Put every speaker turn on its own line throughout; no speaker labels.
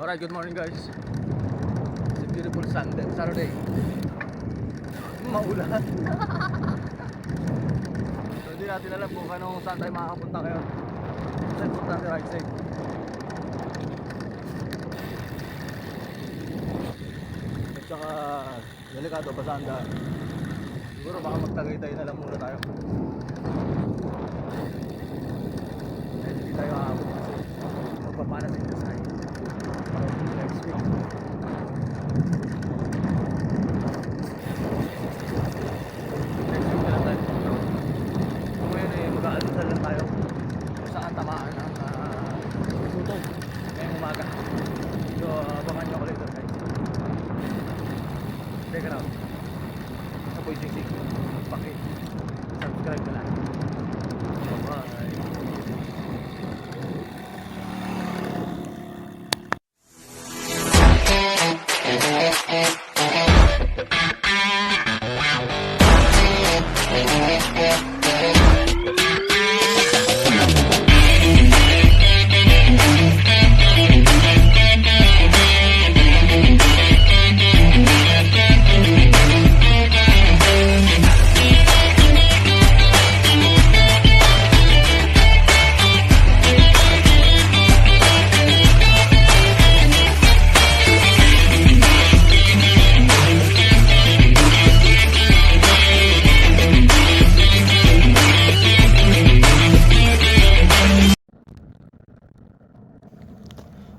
Alright, good morning guys. It's a beautiful Saturday. Maulan. So hindi natin alam kung saan tayo makakapunta ngayon. Kasi punta natin right side. At saka delikado pa saan daan. Siguro baka magtagay-tay na lang muna tayo. Hindi tayo aabot kasi magpapana sa Indonesia. Next week. Next week na lang tayo. So ngayon mag-aalmusal lang tayo kung saan tamaan ang tutog ngayong umaga. So abangan nyo ako later guys. Check it out. Sa Boy Sing subscribe na lang. Bye.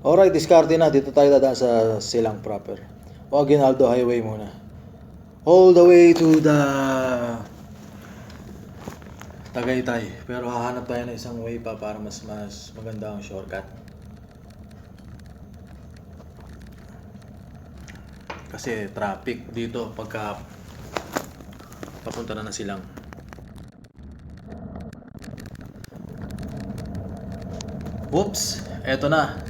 Alright, diskarte na. Dito tayo dadaan sa Silang proper. O Aguinaldo Highway muna. All the way to the Tagaytay. Pero hahanap tayo ng isang way pa para mas maganda ang shortcut. Kasi traffic dito pagka papunta na ng Silang. Whoops! Eto na.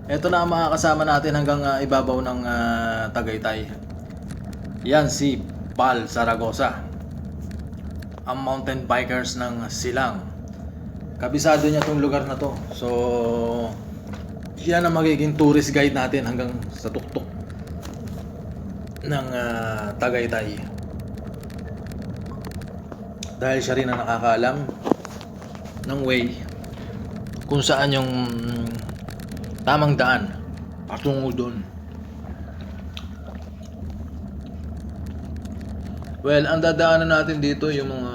Ito na ang mga kasama natin hanggang ibabaw ng Tagaytay. Yan si Pal Zaragoza, ang mountain bikers ng Silang. Kabisado niya tong lugar na to. So yan ang magiging tourist guide natin hanggang sa tuktok ng Tagaytay. Dahil siya rin ang nakakaalam ng way kung saan yung tamang daan patungo doon. Well, ang dadaanan natin dito yung mga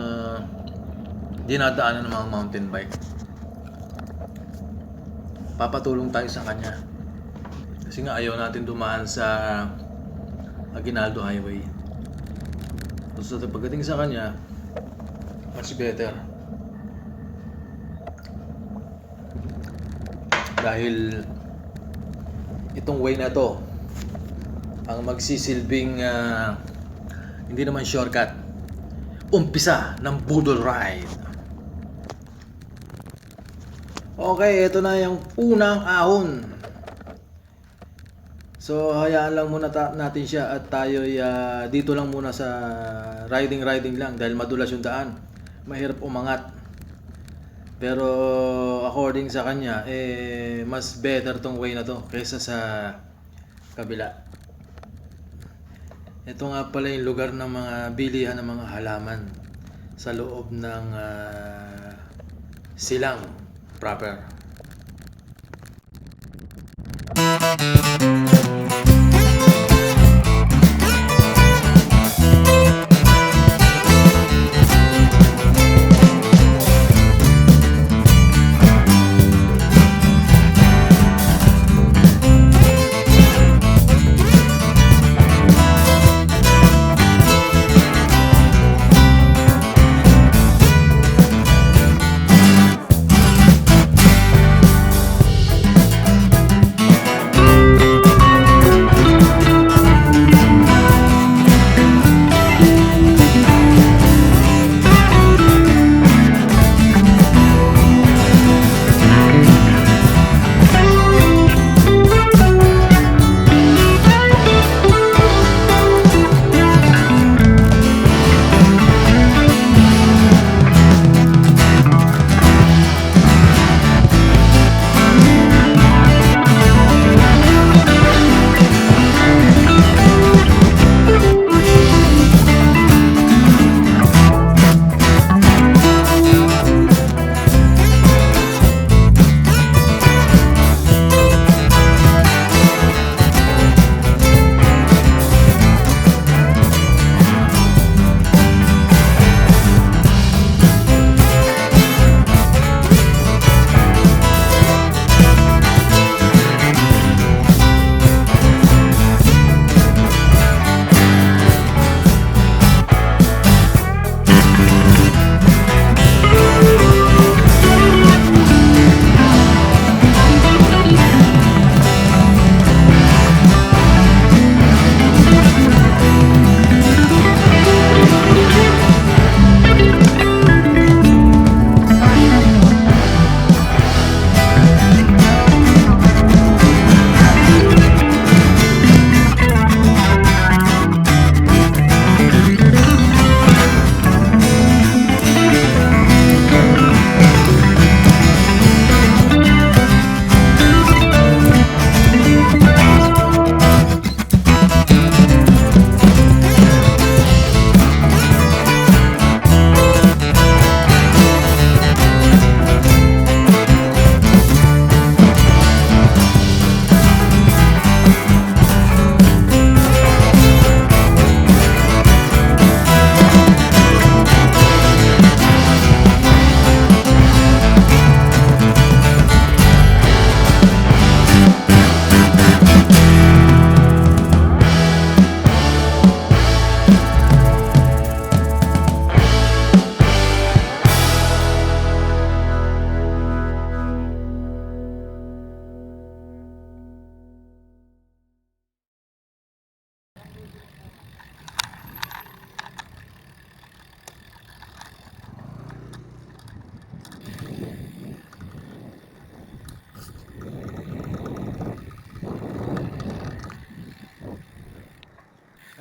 dinadaanan ng mga mountain bike. Papatulong tayo sa kanya kasi nga ayaw natin dumaan sa Aguinaldo Highway. So pagdating sa kanya, much better. Dahil itong way na to ang magsisilbing hindi naman shortcut, umpisa ng budol ride. Okay, ito na yung unang ahon. So hayaan lang muna natin siya at tayo dito lang muna sa riding lang dahil madulas yung daan, mahirap umangat. Pero according sa kanya, mas better tong way na to kaysa sa kabila. Ito nga pala yung lugar ng mga bilihan ng mga halaman sa loob ng Silang proper.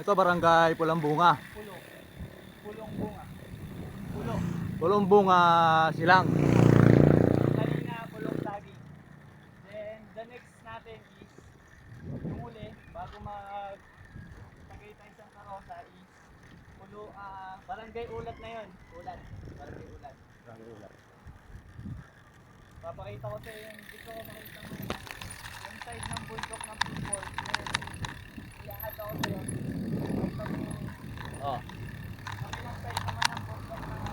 Ito barangay Pulang Bunga.
Pulong bunga. Pulo.
Pulang Bunga Silang.
Kanina pulong lagi. Then the next natin is yung uli bago mag Tagaytay Santa Rosa is Barangay Ulat na yun. Barangay Ulat. Papakita ko sa iyo yung dito ko makita mo yung side ng bundok ng people. Iahad ako sa iyo. Makita mo yung
Oh.
kabilang side naman ng bundok ng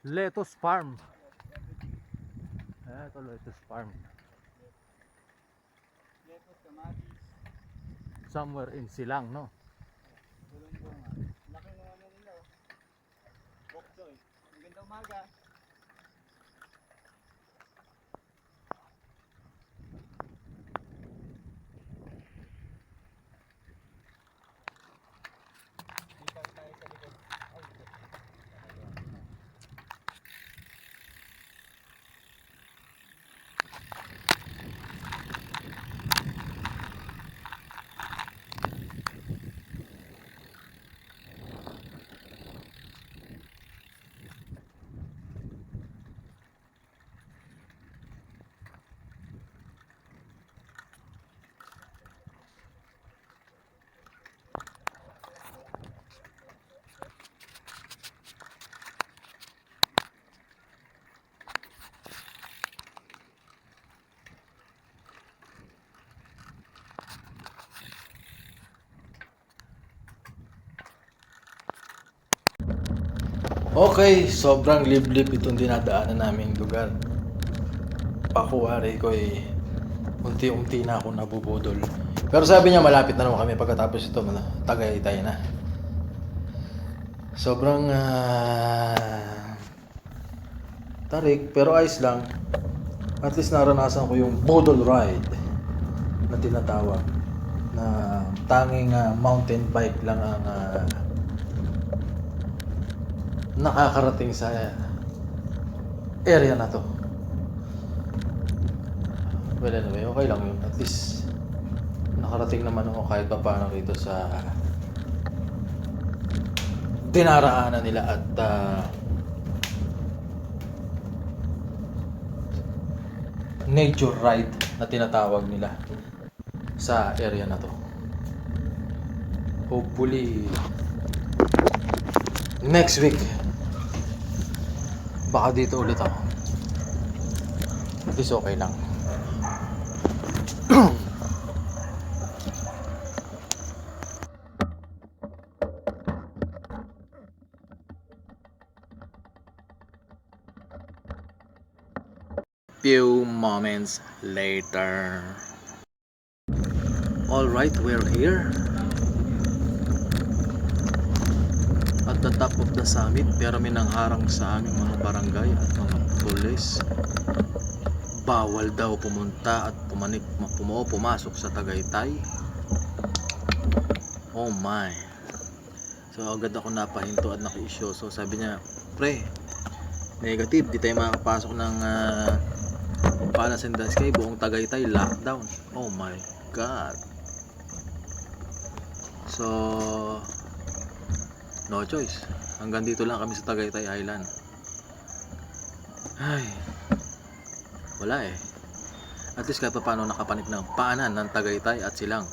Lettuce Farm. Ito Lettuce Farm.
Lettuce, kamatis,
Somewhere in Silang, no?
pulong bunga. Laki ng ano nila. Bok choy. Magandang umaga.
Okay, sobrang liblib itong dinadaanan naming lugar. Pakuwari ko unti-unti na ako nabubudol. Pero sabi niya malapit na naman kami pagkatapos ito, Tagaytay na. Sobrang tarik pero ayos lang. At least naranasan ko yung budol ride na tinatawag, na tanging mountain bike lang ang nakakarating sa area na to. Well, anyway, okay lang yun. At least nakarating naman ako kahit pa paano rito sa dinaraanan nila at nature ride na tinatawag nila sa area na to. Hopefully next week baka dito ulit ako. At least okay lang. Few moments later. Alright, we're here at the top of the summit, pero may nangharang sa aming mga barangay at mga pulis. Bawal daw pumunta at pumasok sa Tagaytay. Oh my. So agad ako napahinto at naki-issue. So sabi niya, pre, negative, di tayo makapasok ng Palace and Sky, buong Tagaytay lockdown. Oh my god. So no choice, hanggang dito lang kami sa Tagaytay Island. Ay, wala eh. At least kahit paano nakapanik ng paanan ng Tagaytay at Silang,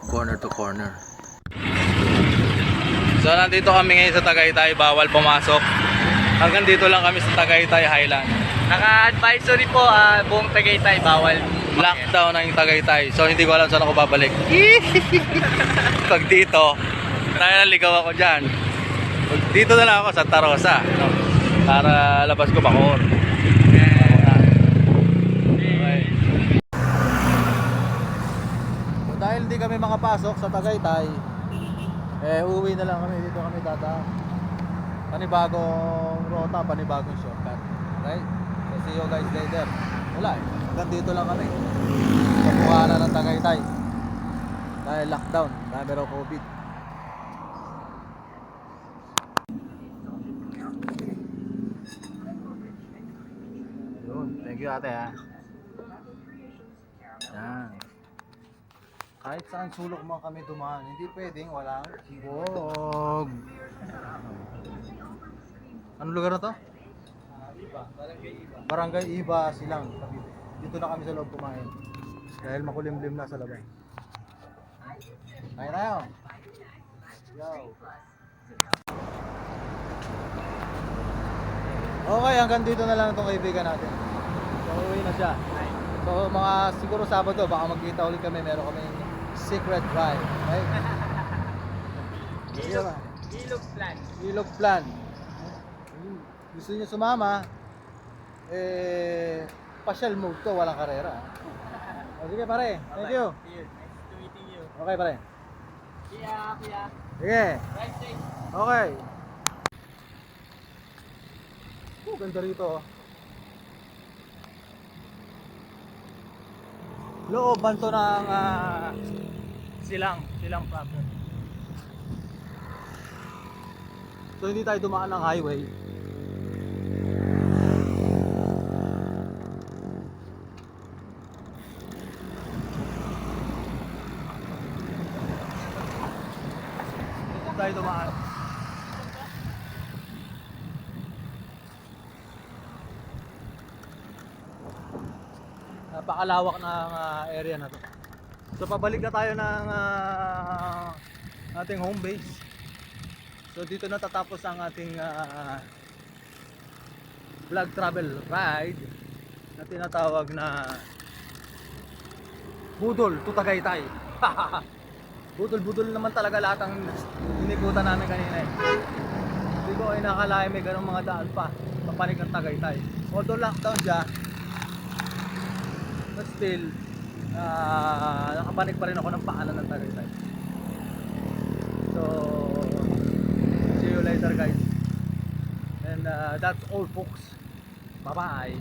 corner to corner. So nandito kami ngayon sa Tagaytay, bawal pumasok. Hanggang dito lang kami sa Tagaytay Highland.
Naka-advisory po, buong Tagaytay, bawal.
Lockdown ang Tagaytay. So hindi ko alam saan ako babalik. Pag dito, naligaw ako dyan. Pag dito na lang ako, Santa Rosa, no? Para labas ko Bacoor. Okay. So, dahil hindi kami makapasok sa Tagaytay, uuwi na lang kami. Dito kami dadaan. Panibagong rota, panibagong shortcut. Right? So see you guys later. Wala eh. Hanggang dito lang kami. Sa buhanan ng Tagaytay. Dahil lockdown, dahil meron COVID. Yun, thank you ate ha. Yan. Kahit saan sulok mo kami dumaan, hindi pwedeng walang sibog. Anong lugar na to? Barangay Iba, Silang. Dito na kami sa loob kumain. Dahil makulimlim na sa labas. Kain tayo. Yo. Okay, hanggang dito na lang itong kaibigan natin. So, uwi na siya. So, mga siguro Sabado, baka magkita ulit kami. Meron kami secret drive. Right?
Ilog plan.
Ilog plan. Gusto niyo sumama, pasyal move to, walang karera. O, sige pare, thank you.
Nice to meeting you.
Okay pare.
Kuya.
Sige,
Right safe.
okay. Ganda rito. Looban to ng Silang proper. So hindi tayo dumaan ng highway. Tayo dumaan. Napakalawak ng area na to. So pabalik na tayo ng ating home base. So dito na tatapos ang ating vlog travel ride na tinatawag na Budol to Tagaytay. Budol naman talaga lahat ang inikutan namin kanina eh. Hindi ko ay nakalain may ganong mga daan pa papanik ng Tagaytay. Although lockdown siya, but still
nakapanik pa rin ako ng paanan ng Tagaytay. So see you later guys, and that's all folks. Bye bye.